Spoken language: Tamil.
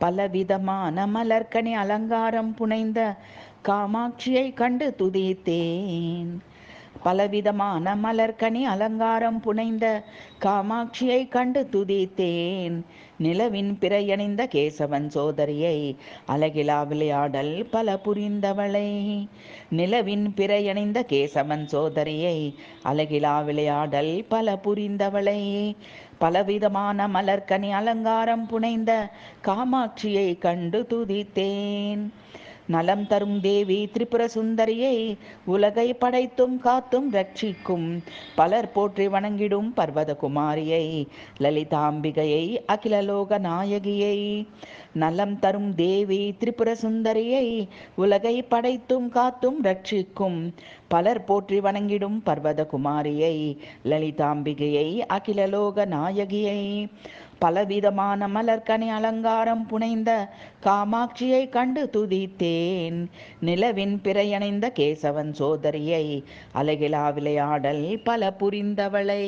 பலவிதமான மலர்க்கனி அலங்காரம் புனைந்த காமாட்சியை கண்டு துதித்தேன். பலவிதமான மலர்க்கனி அலங்காரம் புனைந்த காமாட்சியை கண்டு துதித்தேன். நிலவின் பிறையணிந்த கேசவன் சோதரியை அழகிலா விளையாடல் பல புரிந்தவளை. நிலவின் பிறையணிந்த கேசவன் சோதரியை அழகிலா விளையாடல் பல புரிந்தவளை. பலவிதமான மலர்க்கனி அலங்காரம் புனைந்த காமாட்சியை கண்டு துதித்தேன். நலம் தரும் தேவி திரிபுர சுந்தரியை உலகை படைத்தும் காத்தும் ரட்சிக்கும் பலர் போற்றி வணங்கிடும் பர்வதகுமாரியை லலிதாம்பிகையை அகிலலோக நாயகியை. நலம் தரும் தேவி திரிபுர சுந்தரியை உலகை படைத்தும் காத்தும் ரட்சிக்கும் பலர் போற்றி வணங்கிடும் பர்வதகுமாரியை லலிதாம்பிகையை அகிலலோக நாயகியை. பலவிதமான மலர்க்கனி அலங்காரம் புனைந்த காமாட்சியை கண்டு துதித்தேன். நிலவின் பிறையணிந்த கேசவன் சோதரியை அழகிலா விளையாடல் பல புரிந்தவளை.